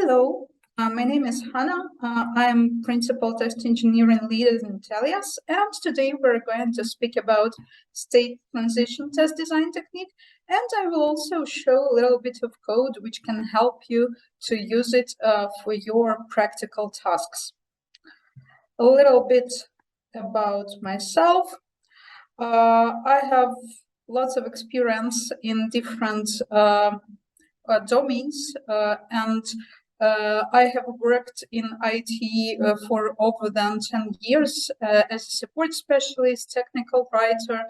Hello, my name is Hanna. I am Principal Test Engineering Lead at Intellias, and today we're going to speak about state transition test design technique, and I will also show a little bit of code which can help you to use it for your practical tasks. A little bit about myself. I have lots of experience in different domains, and I have worked in IT for over than 10 years as a support specialist, technical writer.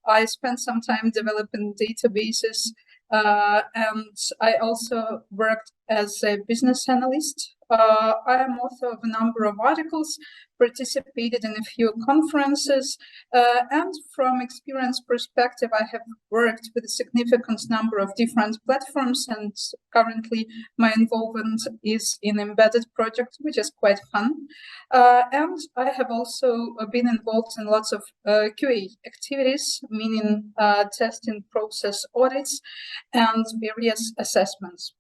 I spent some time developing databases, and I also worked as a business analyst. I am author of a number of articles, participated in a few conferences, and from experience perspective, I have worked with a significant number of different platforms, and currently my involvement is in embedded project, which is quite fun. And I have also been involved in lots of QA activities, meaning testing process audits and various assessments.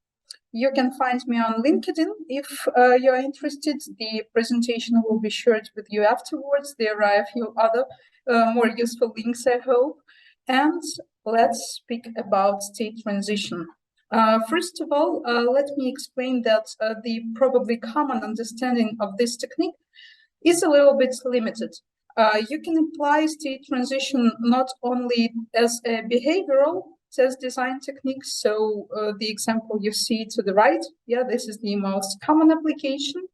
You can find me on LinkedIn if you're interested. The presentation will be shared with you afterwards. There are a few other more useful links, I hope. And let's speak about state transition. First of all, let me explain that the probably common understanding of this technique is a little bit limited. You can apply state transition not only as a behavioral test design techniques. So the example you see to the right, this is the most common application.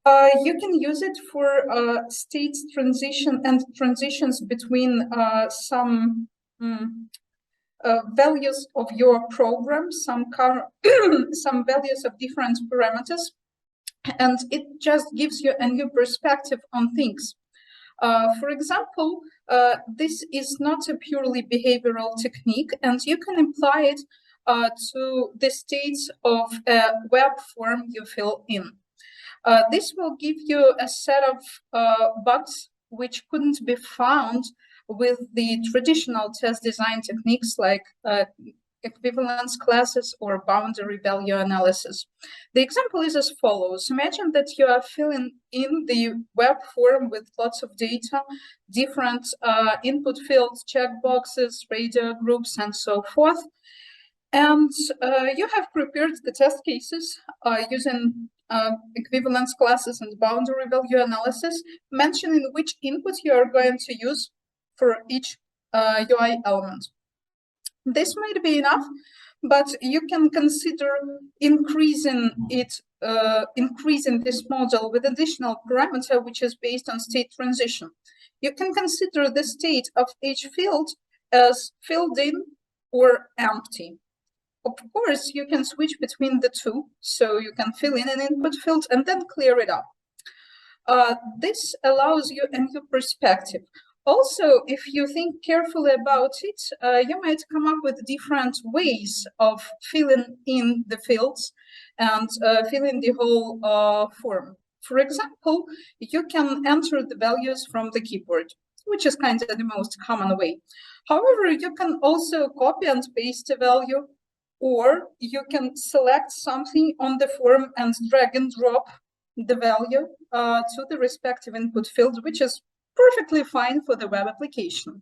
You can use it for state transition and transitions between some values of your program, some values of different parameters, and it just gives you a new perspective on things. For example, this is not a purely behavioral technique, and you can apply it to the states of a web form you fill in. This will give you a set of bugs which couldn't be found with the traditional test design techniques like equivalence classes or boundary value analysis. The example is as follows. Imagine that you are filling in the web form with lots of data, different input fields, checkboxes, radar groups, and so forth. And you have prepared the test cases using equivalence classes and boundary value analysis, mentioning which input you are going to use for each UI element. This might be enough, but you can consider increasing this model with additional parameter, which is based on state transition. You can consider the state of each field as filled in or empty. Of course, you can switch between the two, so you can fill in an input field and then clear it up. This allows you a new perspective. Also, if you think carefully about it, you might come up with different ways of filling in the fields and filling the whole form. For example, you can enter the values from the keyboard, which is kind of the most common way. However, you can also copy and paste a value, or you can select something on the form and drag and drop the value to the respective input field, which is perfectly fine for the web application.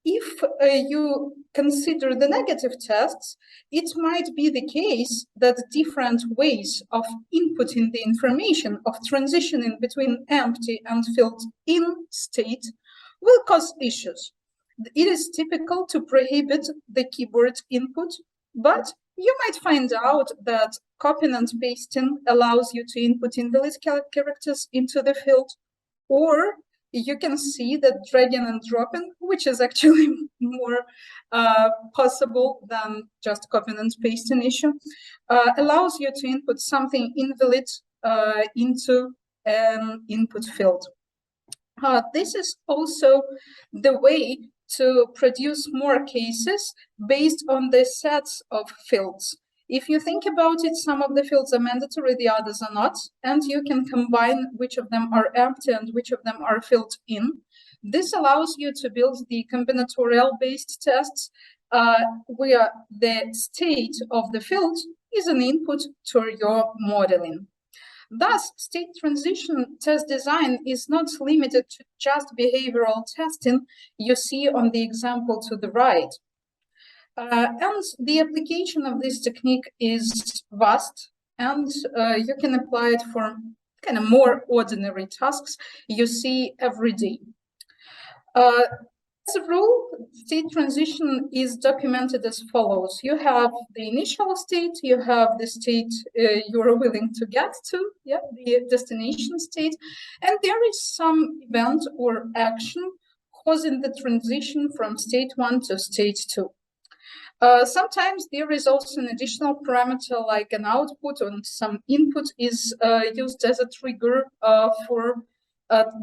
If you consider the negative tests, it might be the case that different ways of inputting the information, of transitioning between empty and filled in state, will cause issues. It is typical to prohibit the keyboard input, but you might find out that copying and pasting allows you to input invalid characters into the field, or you can see that dragging and dropping, which is actually more possible than just copying and pasting issue, allows you to input something invalid into an input field. This is also the way to produce more cases based on the sets of fields. If you think about it, some of the fields are mandatory, the others are not, and you can combine which of them are empty and which of them are filled in. This allows you to build the combinatorial-based tests where the state of the field is an input to your modeling. Thus, state transition test design is not limited to just behavioral testing you see on the example to the right. And the application of this technique is vast, and you can apply it for kind of more ordinary tasks you see every day. As a rule, state transition is documented as follows. You have the initial state, you have the state you're willing to get to, the destination state, and there is some event or action causing the transition from state 1 to state 2. Sometimes there is also an additional parameter like an output or some input is used as a trigger for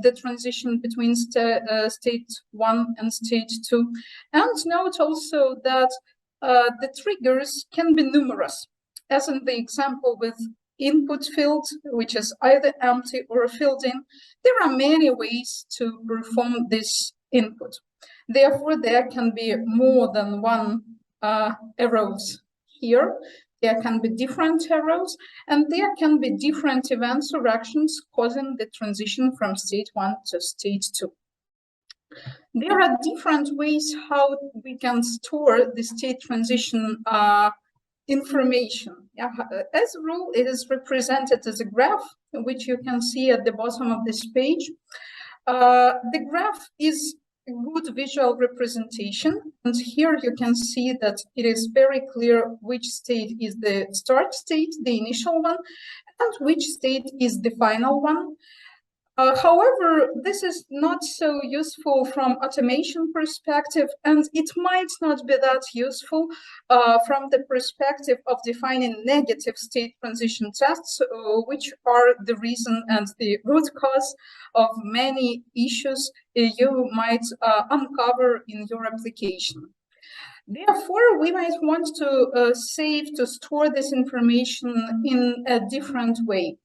the transition between state 1 and state 2. And note also that the triggers can be numerous, as in the example with input field, which is either empty or filled in. There are many ways to perform this input. Therefore, there can be more than one arrows here. There can be different arrows, and there can be different events or actions causing the transition from state 1 to state 2. There are different ways how we can store the state transition information. As a rule, it is represented as a graph, which you can see at the bottom of this page. The graph is a good visual representation, and here you can see that it is very clear which state is the start state, the initial one, and which state is the final one. However, this is not so useful from automation perspective, and it might not be that useful from the perspective of defining negative state transition tests, which are the reason and the root cause of many issues you might uncover in your application. Therefore, we might want to store this information in a different way.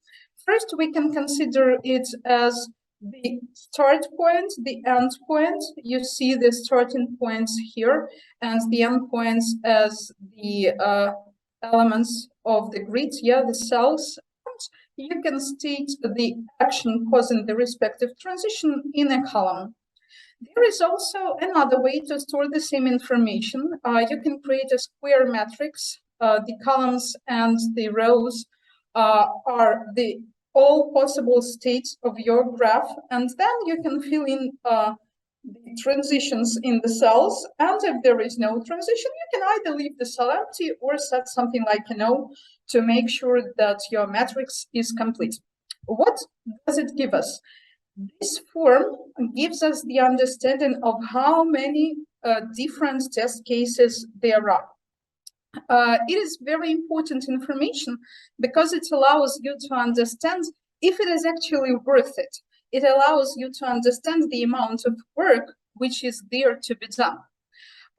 First, we can consider it as the start point, the end point. You see the starting points here, and the end points as the elements of the grid, the cells. And you can state the action causing the respective transition in a column. There is also another way to store the same information. You can create a square matrix. The columns and the rows are the all possible states of your graph, and then you can fill in the transitions in the cells, and if there is no transition, you can either leave the cell empty or set something like a no to make sure that your matrix is complete. What does it give us? This form gives us the understanding of how many different test cases there are. It is very important information because it allows you to understand if it is actually worth it. It allows you to understand the amount of work which is there to be done.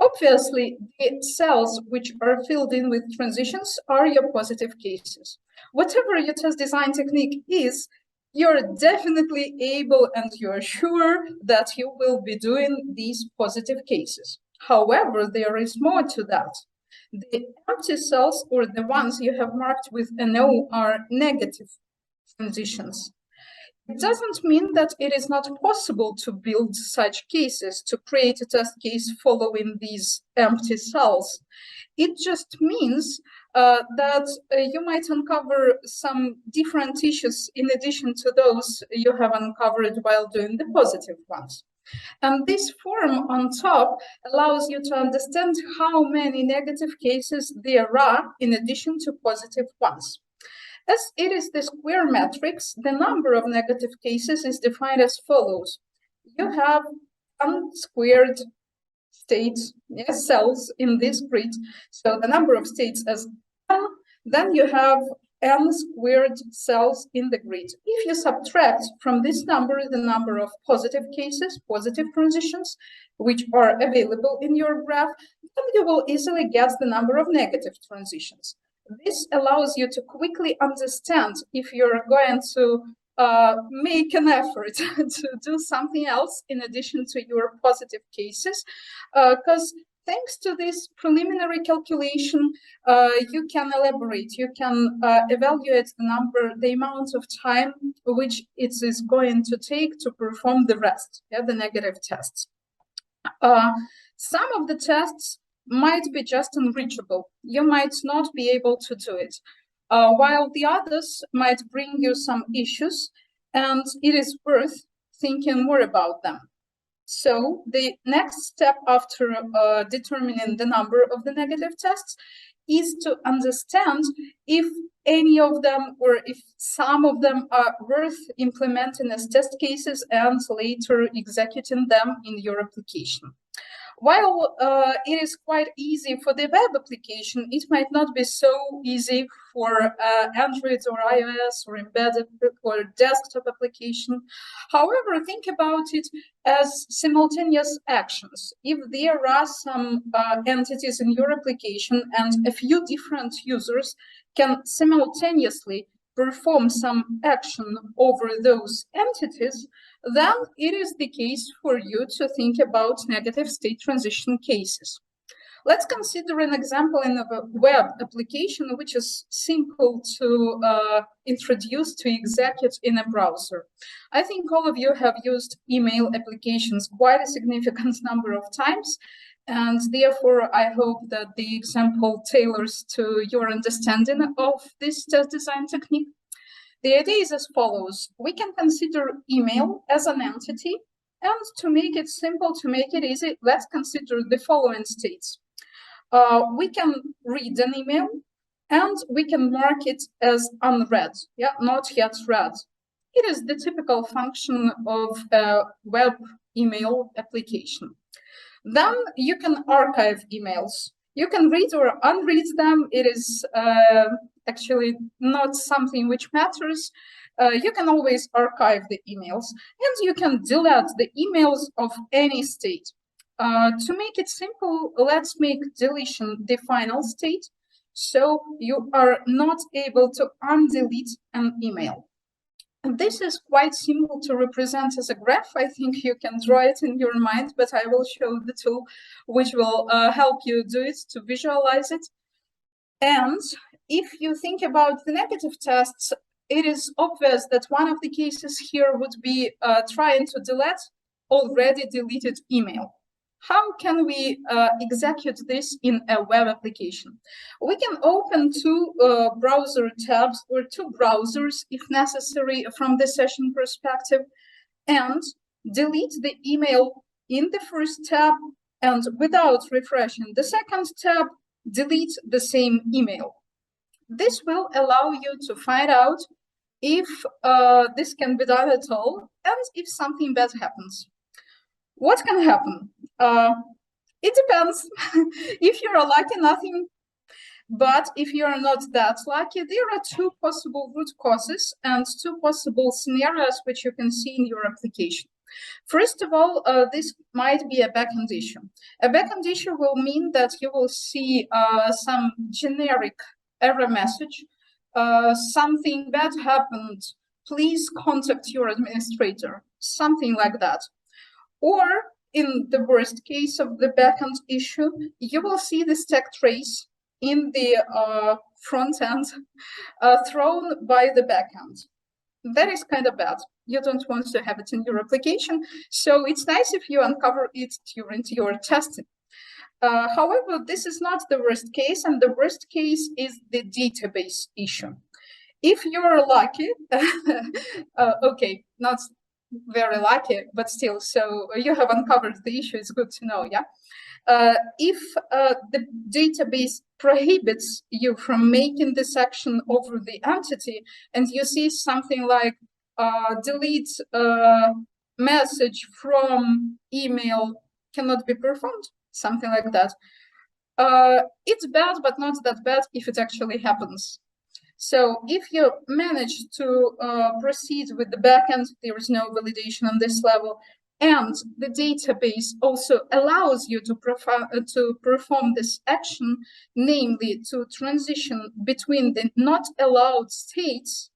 Obviously, the cells which are filled in with transitions are your positive cases. Whatever your test design technique is, you're definitely able and you're sure that you will be doing these positive cases. However, there is more to that. The empty cells, or the ones you have marked with a no, are negative transitions. It doesn't mean that it is not possible to build such cases, to create a test case following these empty cells. It just means that you might uncover some different issues in addition to those you have uncovered while doing the positive ones. And this form on top allows you to understand how many negative cases there are in addition to positive ones. As it is the square matrix, the number of negative cases is defined as follows. You have unsquared states, cells in this grid. So the number of states as n, then you have n squared cells in the grid. If you subtract from this number the number of positive cases, positive transitions, which are available in your graph, then you will easily get the number of negative transitions. This allows you to quickly understand if you're going to make an effort to do something else in addition to your positive cases, because thanks to this preliminary calculation, you can elaborate, you can evaluate the amount of time which it is going to take to perform the rest, the negative tests. Some of the tests might be just unreachable. You might not be able to do it, while the others might bring you some issues, and it is worth thinking more about them. So the next step after determining the number of the negative tests is to understand if any of them or if some of them are worth implementing as test cases and later executing them in your application. While it is quite easy for the web application, it might not be so easy for Android or iOS or embedded or desktop application. However, think about it as simultaneous actions. If there are some entities in your application and a few different users can simultaneously perform some action over those entities, then it is the case for you to think about negative state transition cases. Let's consider an example in a web application which is simple to introduce, to execute in a browser. I think all of you have used email applications quite a significant number of times, and therefore I hope that the example tailors to your understanding of this test design technique. The idea is as follows. We can consider email as an entity, and to make it simple, to make it easy, let's consider the following states. We can read an email, and we can mark it as unread, not yet read. It is the typical function of a web email application. Then you can archive emails. You can read or unread them. It is actually not something which matters. You can always archive the emails, and you can delete the emails of any state. To make it simple, let's make deletion the final state, so you are not able to undelete an email. And this is quite simple to represent as a graph. I think you can draw it in your mind, but I will show the tool which will help you do it, to visualize it. And if you think about the negative tests, it is obvious that one of the cases here would be trying to delete already deleted email. How can we execute this in a web application? We can open two browser tabs or two browsers if necessary from the session perspective, and delete the email in the first tab, and without refreshing the second tab, delete the same email. This will allow you to find out if this can be done at all and if something bad happens. What can happen? It depends. If you're lucky, nothing. But if you're not that lucky, there are two possible root causes and two possible scenarios which you can see in your application. First of all, this might be a backend issue. A backend issue will mean that you will see some generic error message, something bad happened, please contact your administrator, something like that. Or in the worst case of the backend issue, you will see the stack trace in the front end thrown by the backend. That is kind of bad. You don't want to have it in your application, so it's nice if you uncover it during your testing. However, this is not the worst case, and the worst case is the database issue. If you're lucky, okay, not very lucky, but still, so you have uncovered the issue, it's good to know, if the database prohibits you from making this action over the entity, and you see something like delete message from email cannot be performed, something like that, it's bad, but not that bad if it actually happens. So if you manage to proceed with the backend, there is no validation on this level, and the database also allows you to perform this action, namely to transition between the not allowed states,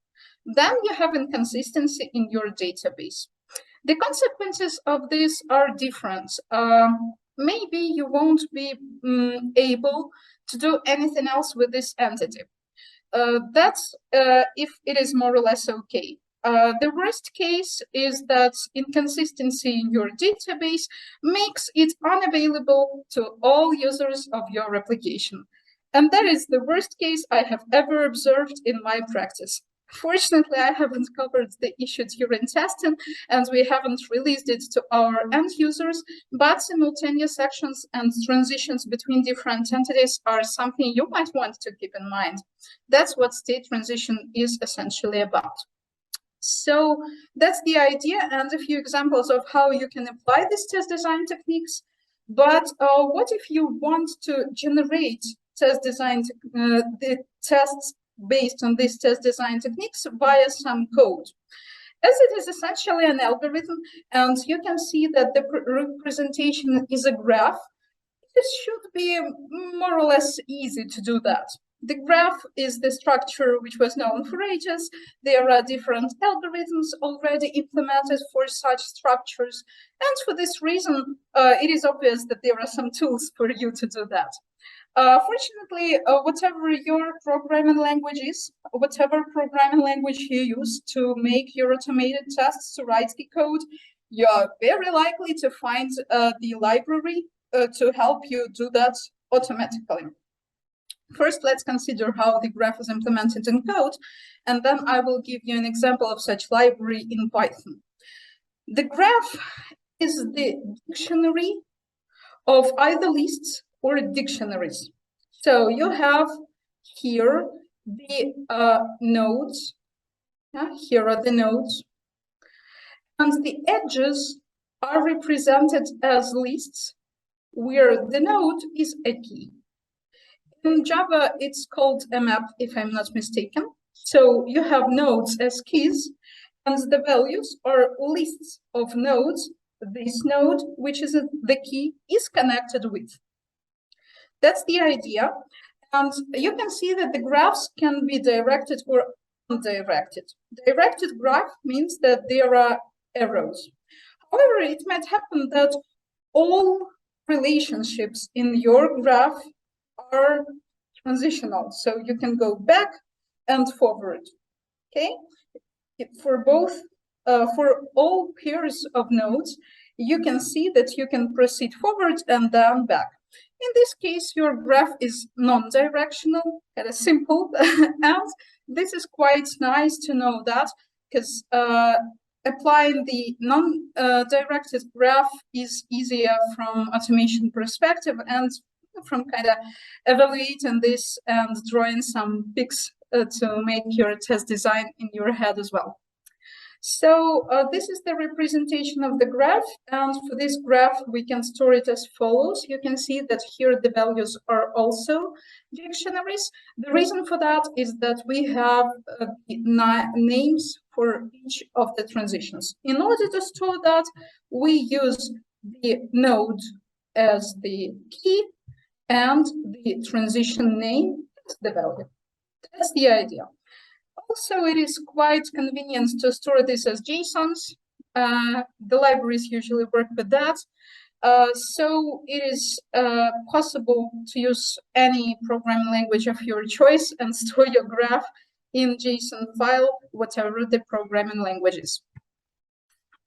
then you have inconsistency in your database. The consequences of this are different. maybe you won't be able to do anything else with this entity. That's if it is more or less okay. The worst case is that inconsistency in your database makes it unavailable to all users of your application. And that is the worst case I have ever observed in my practice. Fortunately, I haven't covered the issue during testing, and we haven't released it to our end users, but simultaneous actions and transitions between different entities are something you might want to keep in mind. That's what state transition is essentially about. So that's the idea and a few examples of how you can apply these test design techniques. But what if you want to generate test design, the tests based on these test design techniques via some code? As it is essentially an algorithm, and you can see that the representation is a graph, it should be more or less easy to do that. The graph is the structure which was known for ages. There are different algorithms already implemented for such structures. And for this reason, it is obvious that there are some tools for you to do that. Fortunately, whatever your programming language is, whatever programming language you use to make your automated tests to write the code, you're very likely to find the library to help you do that automatically. First, let's consider how the graph is implemented in code, and then I will give you an example of such library in Python. The graph is the dictionary of either lists or dictionaries. So you have here the nodes. Here are the nodes. And the edges are represented as lists where the node is a key. In Java, it's called a map, if I'm not mistaken. So you have nodes as keys, and the values are lists of nodes this node, which is the key, is connected with. That's the idea. And you can see that the graphs can be directed or undirected. Directed graph means that there are arrows. However, it might happen that all relationships in your graph are transitional. So you can go back and forward. Okay? For both, for all pairs of nodes, you can see that you can proceed forward and then back. In this case, your graph is non-directional, kind of simple, and this is quite nice to know that, because applying the non-directed graph is easier from automation perspective and from kind of evaluating this and drawing some pics to make your test design in your head as well. So this is the representation of the graph, and for this graph we can store it as follows. You can see that here the values are also dictionaries. The reason for that is that we have names for each of the transitions. In order to store that, we use the node as the key and the transition name as the value. That's the idea. Also, it is quite convenient to store this as JSONs. The libraries usually work with that. So it is possible to use any programming language of your choice and store your graph in JSON file, whatever the programming language is.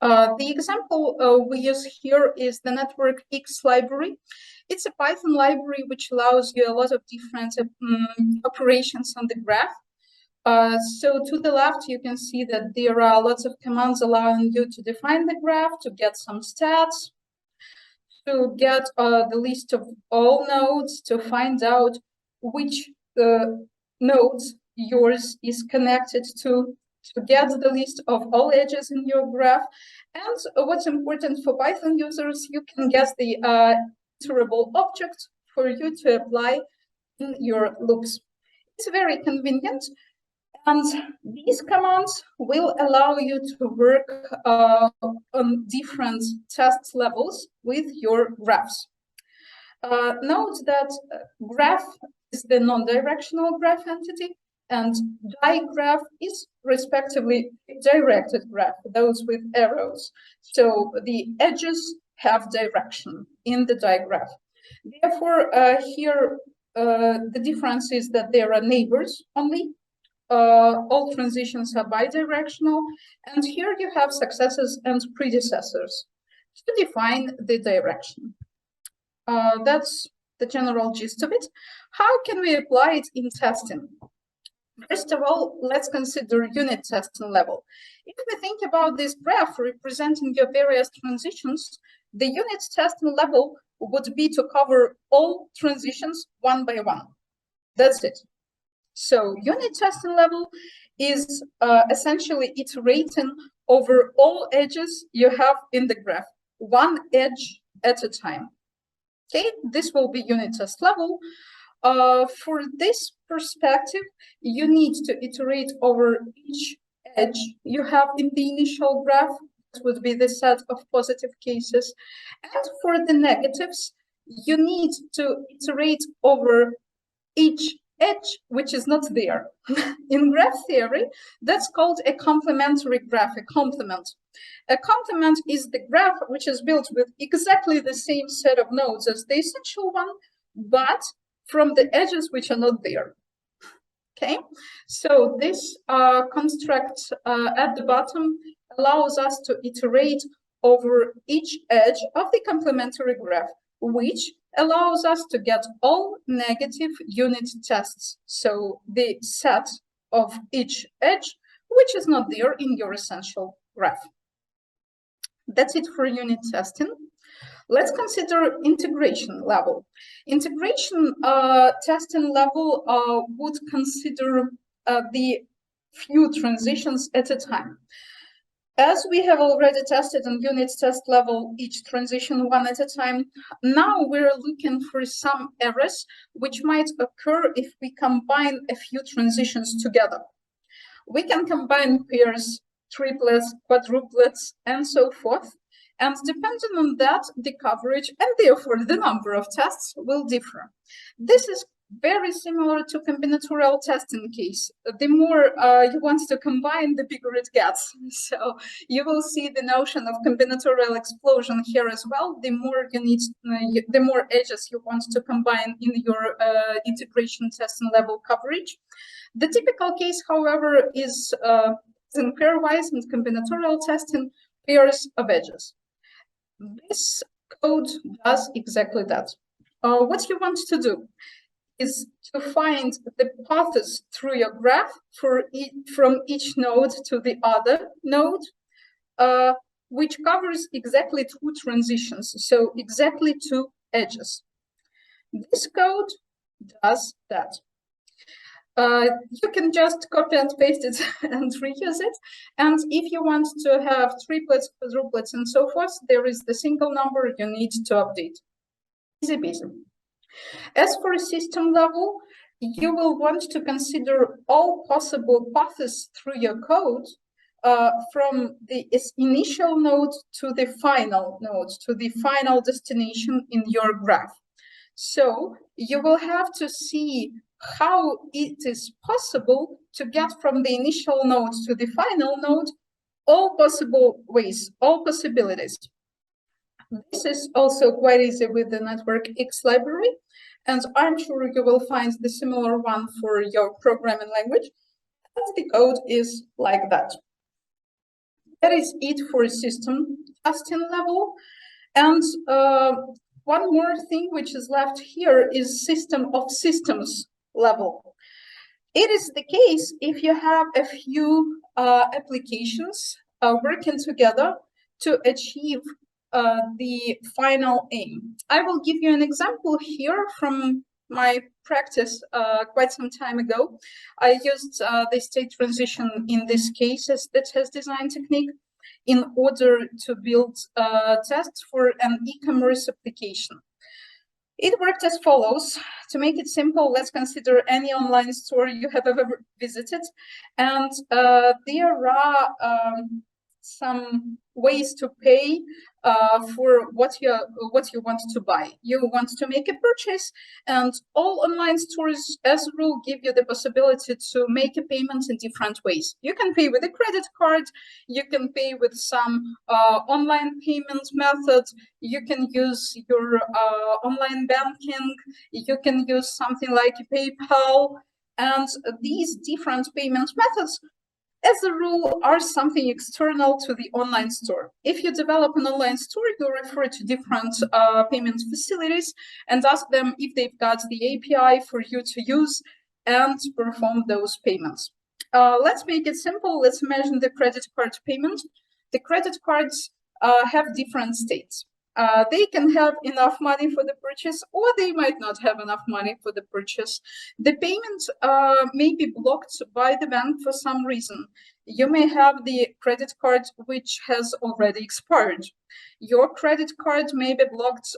The example we use here is the Network X library. It's a Python library which allows you a lot of different operations on the graph. So to the left, you can see that there are lots of commands allowing you to define the graph, to get some stats, to get the list of all nodes, to find out which nodes yours is connected to get the list of all edges in your graph. And what's important for Python users, you can get the iterable object for you to apply in your loops. It's very convenient. And these commands will allow you to work on different test levels with your graphs. Note that graph is the non-directional graph entity, and digraph is respectively directed graph, those with arrows. So the edges have direction in the digraph. Therefore, here the difference is that there are neighbors only. All transitions are bidirectional, and here you have successors and predecessors to define the direction. That's the general gist of it. How can we apply it in testing? First of all, let's consider unit testing level. If we think about this graph representing your various transitions, the unit testing level would be to cover all transitions one by one. That's it. So unit testing level is essentially iterating over all edges you have in the graph, one edge at a time. Okay, this will be unit test level. For this perspective, you need to iterate over each edge you have in the initial graph. That would be the set of positive cases. And for the negatives, you need to iterate over each edge which is not there. In graph theory, that's called a complementary graph, a complement. A complement is the graph which is built with exactly the same set of nodes as the essential one, but from the edges which are not there. Okay, so this construct at the bottom allows us to iterate over each edge of the complementary graph, which allows us to get all negative unit tests. So the set of each edge, which is not there in your essential graph. That's it for unit testing. Let's consider integration level. Integration testing level would consider the few transitions at a time. As we have already tested on unit test level, each transition one at a time, now we're looking for some errors which might occur if we combine a few transitions together. We can combine pairs, triplets, quadruplets, and so forth. And depending on that, the coverage and therefore the number of tests will differ. This is very similar to combinatorial testing case. The more you want to combine, the bigger it gets. So you will see the notion of combinatorial explosion here as well. The more you need, the more edges you want to combine in your integration testing level coverage. The typical case, however, is in pairwise and combinatorial testing, pairs of edges. This code does exactly that. What you want to do is to find the paths through your graph from each node to the other node, which covers exactly two transitions, so exactly two edges. This code does that. You can just copy and paste it and reuse it. And if you want to have triplets, quadruplets, and so forth, there is the single number you need to update. Easy peasy. As for a system level, you will want to consider all possible paths through your code from the initial node to the final node, to the final destination in your graph. So you will have to see how it is possible to get from the initial node to the final node all possible ways, all possibilities. This is also quite easy with the Network X library, and I'm sure you will find the similar one for your programming language. And the code is like that. That is it for system testing level. And one more thing which is left here is system of systems level. It is the case if you have a few applications working together to achieve the final aim. I will give you an example here from my practice quite some time ago. I used the state transition in this case as the test design technique in order to build tests for an e-commerce application. It worked as follows. To make it simple, let's consider any online store you have ever visited. And there are some ways to pay for what you want to buy. You want to make a purchase, and all online stores, as a rule, give you the possibility to make a payment in different ways. You can pay with a credit card, you can pay with some online payment method, you can use your online banking, you can use something like PayPal, and these different payment methods, as a rule, are something external to the online store. If you develop an online store, you refer to different payment facilities and ask them if they've got the API for you to use and perform those payments. Let's make it simple. Let's imagine the credit card payment. The credit cards have different states. They can have enough money for the purchase, or they might not have enough money for the purchase. The payment may be blocked by the bank for some reason. You may have the credit card which has already expired. Your credit card may be blocked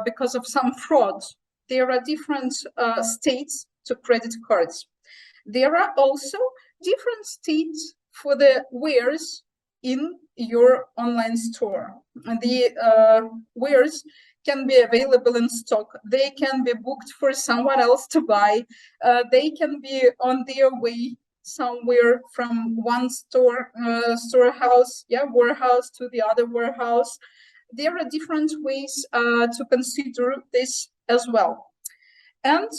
because of some fraud. There are different states to credit cards. There are also different states for the wares in your online store. The wares can be available in stock. They can be booked for someone else to buy. They can be on their way somewhere from one warehouse to the other warehouse. There are different ways to consider this as well. And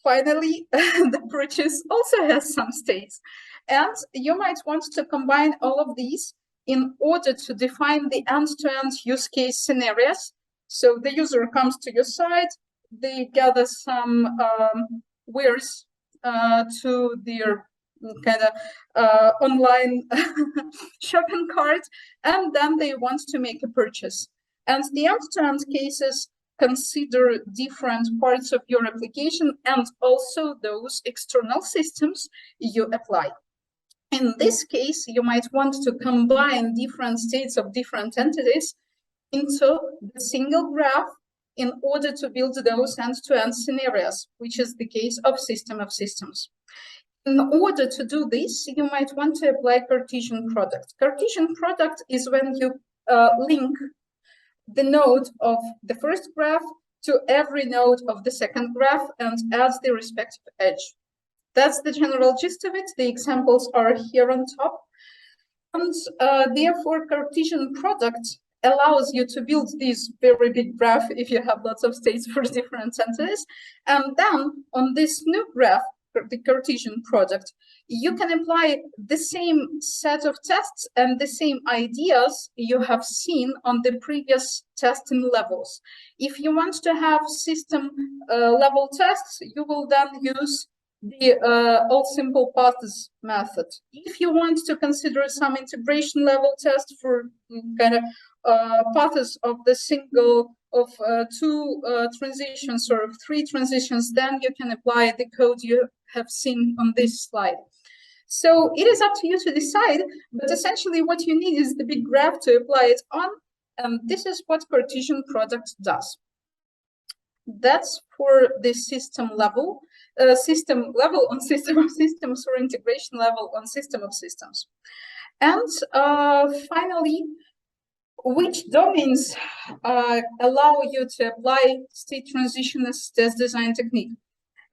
finally, the purchase also has some states. And you might want to combine all of these in order to define the end-to-end use case scenarios. So the user comes to your site, they gather some wares to their kind of online shopping cart, and then they want to make a purchase. And the end-to-end cases consider different parts of your application and also those external systems you apply. In this case, you might want to combine different states of different entities into the single graph in order to build those end-to-end scenarios, which is the case of system of systems. In order to do this, you might want to apply Cartesian product. Cartesian product is when you link the node of the first graph to every node of the second graph and adds the respective edge. That's the general gist of it. The examples are here on top. And therefore, Cartesian product allows you to build this very big graph if you have lots of states for different entities. And then on this new graph, the Cartesian product, you can apply the same set of tests and the same ideas you have seen on the previous testing levels. If you want to have system level tests, you will then use the all simple paths method. If you want to consider some integration level test for kind of paths of the single of two transitions or 3 transitions, then you can apply the code you have seen on this slide. So it is up to you to decide, but essentially what you need is the big graph to apply it on, and this is what Cartesian product does. That's for the system level on system of systems, or integration level on system of systems. And finally, which domains allow you to apply state transition as test design technique?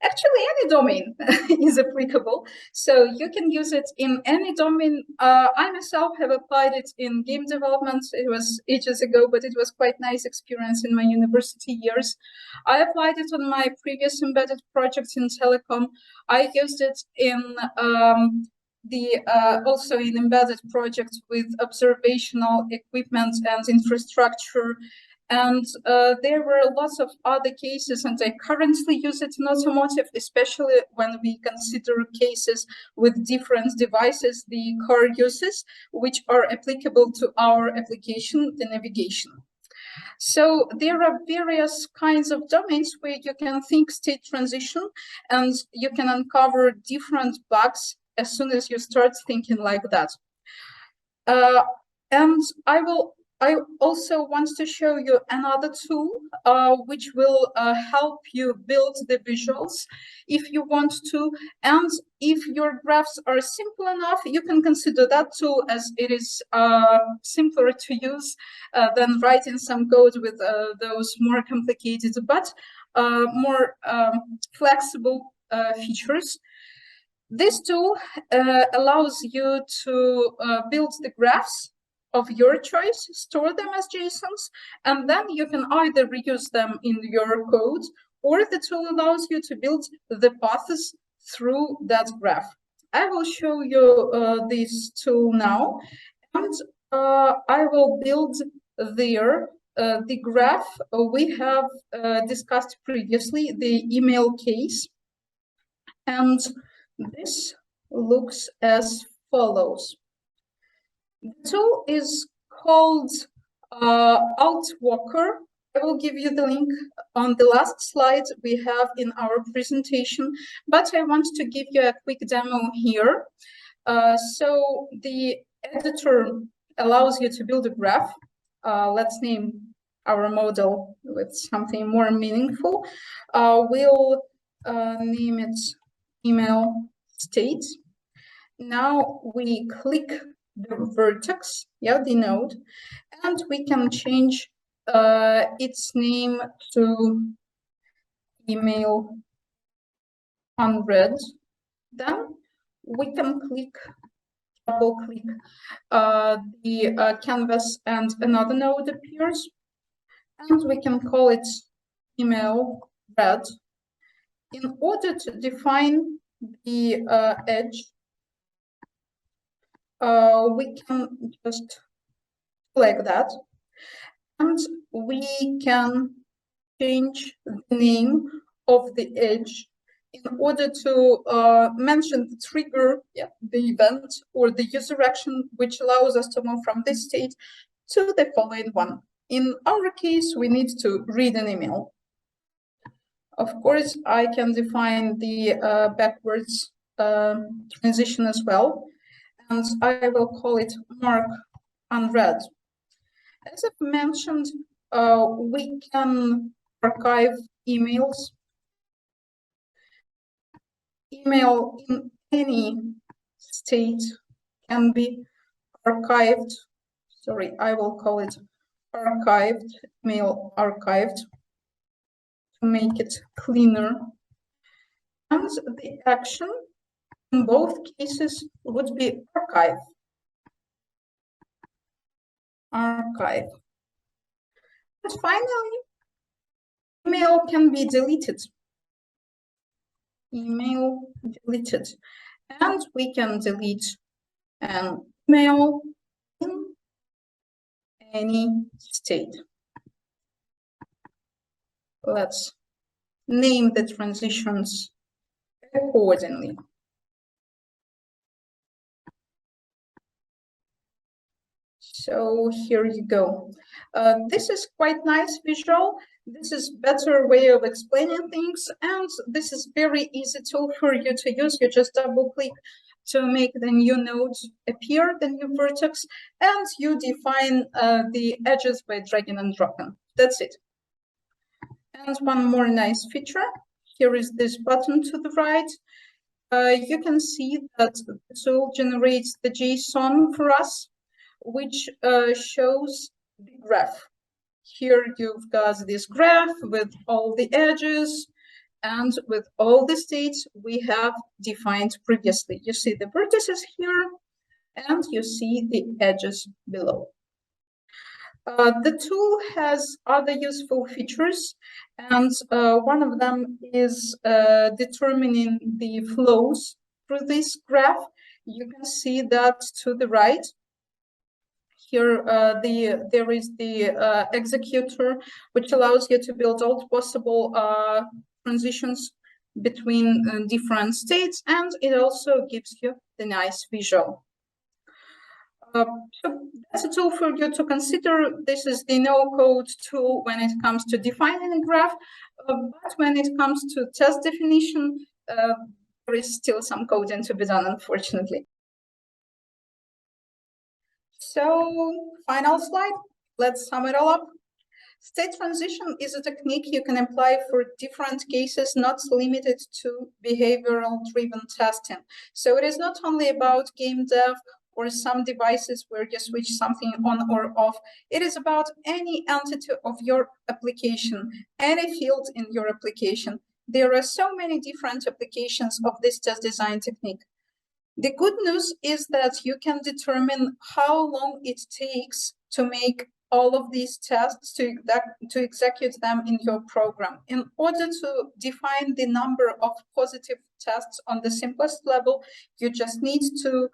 Actually, any domain is applicable, so you can use it in any domain. I myself have applied it in game development. It was ages ago, but it was quite nice experience in my university years. I applied it on my previous embedded project in telecom. I used it in also in embedded projects with observational equipment and infrastructure. And there were lots of other cases, and I currently use it in automotive, especially when we consider cases with different devices the car uses, which are applicable to our application, the navigation. So there are various kinds of domains where you can think state transition, and you can uncover different bugs as soon as you start thinking like that. And I will I also want to show you another tool which will help you build the visuals if you want to. And if your graphs are simple enough, you can consider that tool, as it is simpler to use than writing some code with those more complicated but more flexible features. This tool allows you to build the graphs of your choice, store them as JSONs, and then you can either reuse them in your code, or the tool allows you to build the paths through that graph. I will show you this tool now, and I will build there the graph we have discussed previously, the email case. And this looks as follows. The tool is called Altwalker. I will give you the link on the last slide we have in our presentation, but I want to give you a quick demo here. So the editor allows you to build a graph. Let's name our model with something more meaningful. We'll name it email state. Now we click the vertex, the node, and we can change its name to email unread. Then we can double click the canvas, and another node appears, and we can call it email read. In order to define the edge, we can just like that, and we can change the name of the edge in order to mention the trigger, the event, or the user action, which allows us to move from this state to the following one. In our case, we need to read an email. Of course, I can define the backwards transition as well, and I will call it mark unread. As I've mentioned, we can archive emails. Email in any state can be archived. Sorry, I will call it archived, mail archived, to make it cleaner. And the action in both cases would be archive. Archive. And finally, email can be deleted. Email deleted. And we can delete an email in any state. Let's name the transitions accordingly. So here you go. This is quite nice visual. This is better way of explaining things, and this is very easy tool for you to use. You just double click to make the new node appear, the new vertex, and you define the edges by dragging and dropping. That's it. And one more nice feature. Here is this button to the right. You can see that the tool generates the JSON for us, which shows the graph. Here you've got this graph with all the edges and with all the states we have defined previously. You see the vertices here, and you see the edges below. The tool has other useful features, and one of them is determining the flows through this graph. You can see that to the right. Here, there is the executor, which allows you to build all possible transitions between different states, and it also gives you the nice visual. So that's a tool for you to consider. This is the no-code tool when it comes to defining a graph, but when it comes to test definition, there is still some coding to be done, unfortunately. So, final slide. Let's sum it all up. State transition is a technique you can apply for different cases, not limited to behavioral-driven testing. So it is not only about game dev or some devices where you switch something on or off. It is about any entity of your application, any field in your application. There are so many different applications of this test design technique. The good news is that you can determine how long it takes to make all of these tests to execute them in your program. In order to define the number of positive tests on the simplest level, you just need to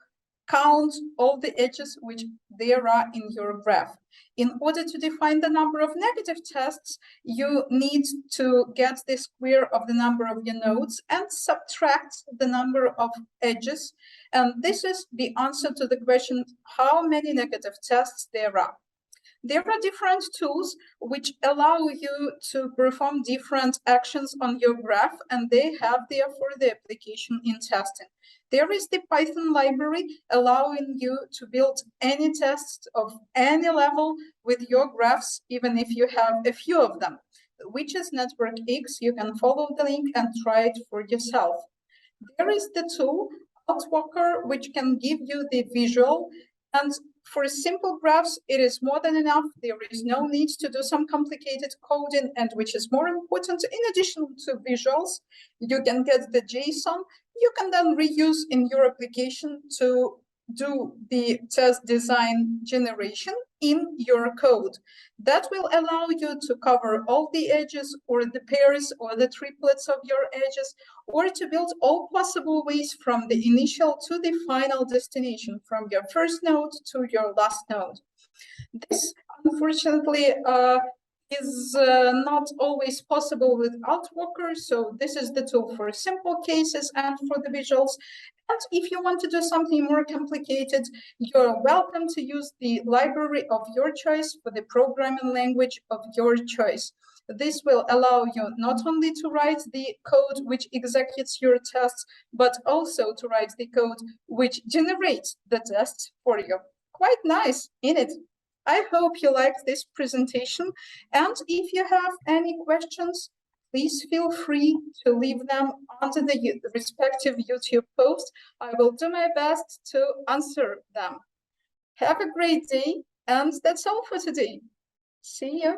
count all the edges which there are in your graph. In order to define the number of negative tests, you need to get the square of the number of your nodes and subtract the number of edges. And this is the answer to the question, how many negative tests there are. There are different tools which allow you to perform different actions on your graph, and they have therefore the application in testing. There is the Python library allowing you to build any tests of any level with your graphs, even if you have a few of them, which is Network X. You can follow the link and try it for yourself. There is the tool Outwalker, which can give you the visual, and for simple graphs, it is more than enough. There is no need to do some complicated coding, and which is more important, in addition to visuals, you can get the JSON. You can then reuse in your application to do the test design generation in your code. That will allow you to cover all the edges or the pairs or the triplets of your edges, or to build all possible ways from the initial to the final destination, from your first node to your last node. This, unfortunately, is not always possible with Outwalker, so this is the tool for simple cases and for the visuals. And if you want to do something more complicated, you're welcome to use the library of your choice for the programming language of your choice. This will allow you not only to write the code which executes your tests, but also to write the code which generates the tests for you. Quite nice, isn't it? I hope you liked this presentation, and if you have any questions, please feel free to leave them under the respective YouTube post. I will do my best to answer them. Have a great day, and that's all for today. See you.